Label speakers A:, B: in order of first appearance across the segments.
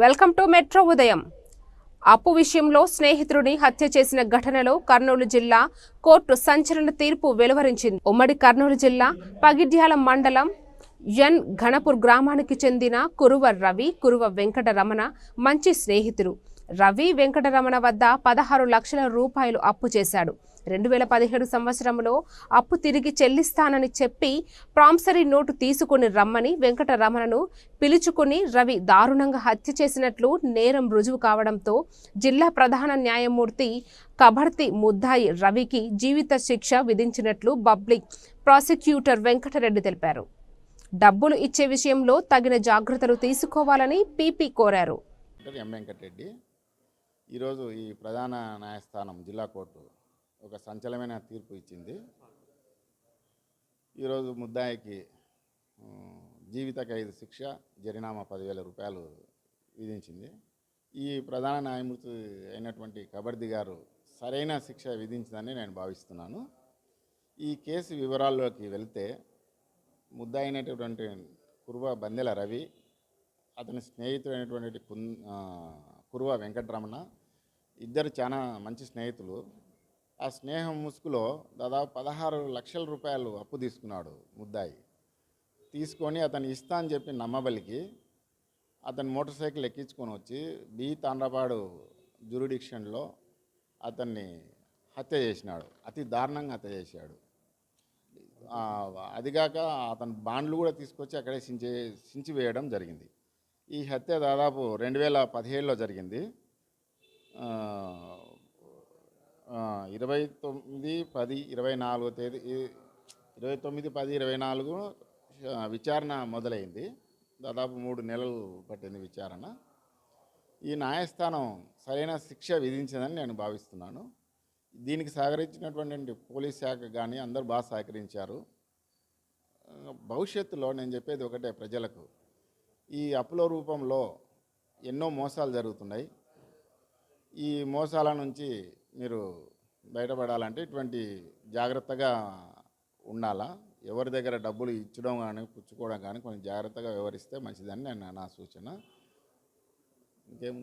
A: Welcome to metro ఉదయం. అప్పు విషయంలో స్నేహితుడిని హత్య చేసిన ఘటనలో కర్నూలు జిల్లా కోర్టు సంచలన తీర్పు వెలువరించింది. ఉమ్మడి కర్నూలు జిల్లా పగిడ్యాల మండలం ఎన్ ఘనపూర్ గ్రామానికి చెందిన కురువ రవి, కురువ వెంకటరమణ మంచి స్నేహితులు. రవి వెంకటరమణ వద్ద 16 లక్షల రూపాయలు అప్పు చేశాడు. 2017 సంవత్సరంలో అప్పు తిరిగి చెల్లిస్తానని చెప్పి ప్రామిసరీ నోటు తీసుకుని రమ్మని వెంకటరమణను పిలుచుకుని రవి దారుణంగా హత్య చేసినట్లు నేరం రుజువు కావడంతో జిల్లా ప్రధాన న్యాయమూర్తి కబర్తి ముద్దాయి రవికి జీవిత శిక్ష విధించినట్లు పబ్లిక్ ప్రాసిక్యూటర్ వెంకటరెడ్డి తెలిపారు. డబ్బులు ఇచ్చే విషయంలో తగిన జాగ్రత్తలు తీసుకోవాలని పీపీ కోరారు.
B: వెంకటరెడ్డి ఈరోజు ఈ ప్రధాన న్యాయస్థానం జిల్లా కోర్టు ఒక సంచలనమైన తీర్పు ఇచ్చింది. ఈరోజు ముద్దాయికి జీవిత ఖైదు శిక్ష, జరిమానా 10,000 రూపాయలు విధించింది. ఈ ప్రధాన న్యాయమూర్తి అయినటువంటి కబర్ది గారు సరైన శిక్ష విధించిందని నేను భావిస్తున్నాను. ఈ కేసు వివరాల్లోకి వెళ్తే ముద్దాయి అయినటువంటి కురువ బందెల రవి, అతని స్నేహితుడైనటువంటి కురువ వెంకటరమణ ఇద్దరు చాలా మంచి స్నేహితులు. ఆ స్నేహం ముసుగులో దాదాపు 16 లక్షల రూపాయలు అప్పు తీసుకున్నాడు ముద్దాయి. తీసుకొని అతను ఇస్తా అని చెప్పి నమ్మబలికి అతను మోటార్ సైకిల్ ఎక్కించుకొని వచ్చి బి తాండ్రపాడు జ్యూరిడిక్షన్లో అతన్ని హత్య చేసినాడు. అతి దారుణంగా హత్య చేశాడు. అదిగాక అతను బాండ్లు కూడా తీసుకొచ్చి అక్కడే సించివేయడం జరిగింది. ఈ హత్య దాదాపు 2017లో జరిగింది. 29/10/24 తేదీ 29/10/24 విచారణ మొదలైంది. దాదాపు 3 నెలలు పట్టింది విచారణ. ఈ న్యాయస్థానం సరైన శిక్ష విధించిందని నేను భావిస్తున్నాను. దీనికి సహకరించినటువంటి పోలీస్ శాఖ కానీ అందరూ బాగా సహకరించారు. భవిష్యత్తులో నేను చెప్పేది ఒకటే, ప్రజలకు ఈ అప్పుల రూపంలో ఎన్నో మోసాలు జరుగుతున్నాయి. ఈ మోసాల నుంచి మీరు బయటపడాలంటే ఇటువంటి జాగ్రత్తగా ఉండాలా. ఎవరి దగ్గర డబ్బులు ఇచ్చడం కానీ పుచ్చుకోవడం కానీ కొంచెం జాగ్రత్తగా వ్యవహరిస్తే మంచిదని నా సూచన. ఇంకేం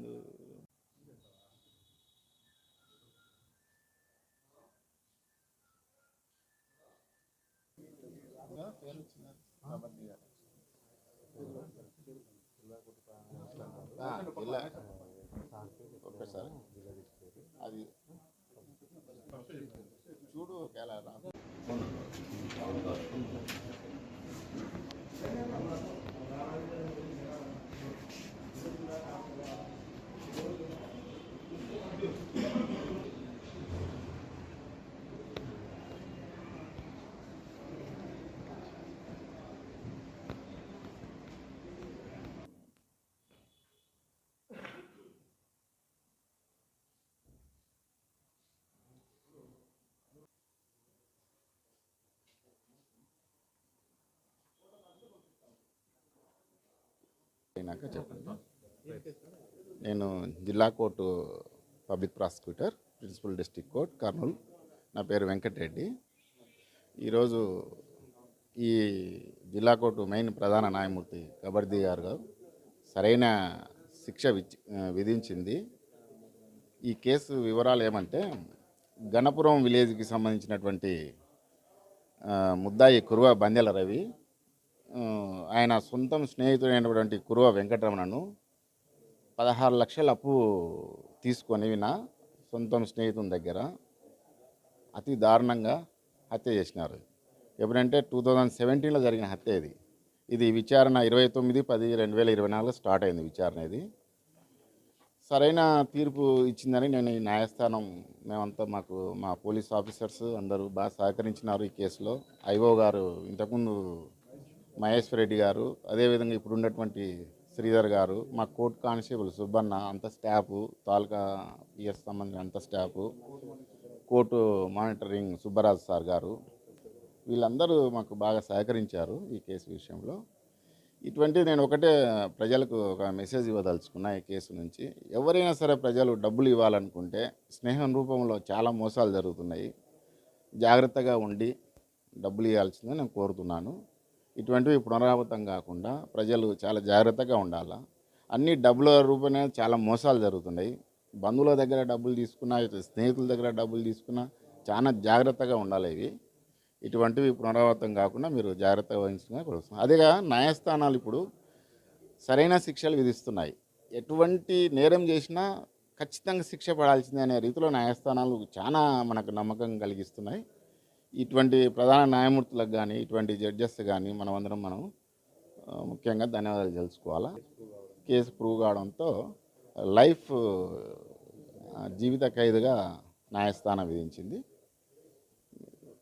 B: ఒక్కసారి అది చూడు ఎలా అయినాక చెప్పండి. నేను జిల్లా court public prosecutor, principal district court Kurnool. నా పేరు వెంకటరెడ్డి. ఈరోజు ఈ జిల్లా కోర్టు మెయిన్ ప్రధాన న్యాయమూర్తి కబర్ది గారు సరైన శిక్ష విధించింది. ఈ కేసు వివరాలు ఏమంటే, గణపురం విలేజ్కి సంబంధించినటువంటి ముద్దాయి కురువ బందెల రవి ఆయన సొంతం స్నేహితుడైనటువంటి కురువ వెంకటరమణను 16 లక్షల అప్పు తీసుకొని సొంతం స్నేహితుని దగ్గర అతి దారుణంగా హత్య చేసినారు. ఎప్పుడంటే 2017లో జరిగిన హత్య ఇది విచారణ 29/10/2024 స్టార్ట్ అయింది విచారణ. ఇది సరైన తీర్పు ఇచ్చిందని నేను ఈ న్యాయస్థానం మేమంతా మా పోలీస్ ఆఫీసర్స్ అందరూ బాగా సహకరించినారు. ఈ కేసులో ఐఓ గారు, ఇంతకుముందు మహేశ్వర్ రెడ్డి గారు, అదేవిధంగా ఇప్పుడు ఉన్నటువంటి శ్రీధర్ గారు, మా కోర్టు కానిస్టేబుల్ సుబ్బన్న, అంత స్టాఫు, తాలూకా పిఎస్ సంబంధించిన అంత staff, court monitoring Subbaraju sir గారు, వీళ్ళందరూ మాకు బాగా సహకరించారు ఈ కేసు విషయంలో. ఇటువంటిది నేను ఒకటే ప్రజలకు ఒక మెసేజ్ ఇవ్వదలుచుకున్నా ఈ కేసు నుంచి. ఎవరైనా సరే ప్రజలు డబ్బులు ఇవ్వాలనుకుంటే స్నేహం రూపంలో చాలా మోసాలు జరుగుతున్నాయి. జాగ్రత్తగా ఉండి డబ్బులు ఇవ్వాల్సిందని నేను కోరుతున్నాను. ఇటువంటివి పునరావృతం కాకుండా ప్రజలు చాలా జాగ్రత్తగా ఉండాలా. అన్ని డబ్బుల రూపంలో చాలా మోసాలు జరుగుతున్నాయి. బంధువుల దగ్గర డబ్బులు తీసుకున్నా, స్నేహితుల దగ్గర డబ్బులు తీసుకున్నా చాలా జాగ్రత్తగా ఉండాలి. ఇటువంటివి పునరావృతం కాకుండా మీరు జాగ్రత్తగా వహించడం కోరుతున్నాను. అదేగా న్యాయస్థానాలు ఇప్పుడు సరైన శిక్షలు విధిస్తున్నాయి. ఎటువంటి నేరం చేసినా ఖచ్చితంగా శిక్ష పడాల్సిందే అనే రీతిలో న్యాయస్థానాలు చాలా మనకు నమ్మకం కలిగిస్తున్నాయి. ఇటువంటి ప్రధాన న్యాయమూర్తులకు కానీ, ఇటువంటి జడ్జెస్ కానీ మనం ముఖ్యంగా ధన్యవాదాలు తెలుసుకోవాలా. కేసు ప్రూవ్ కావడంతో లైఫ్ జీవిత ఖైదుగా న్యాయస్థానం విధించింది.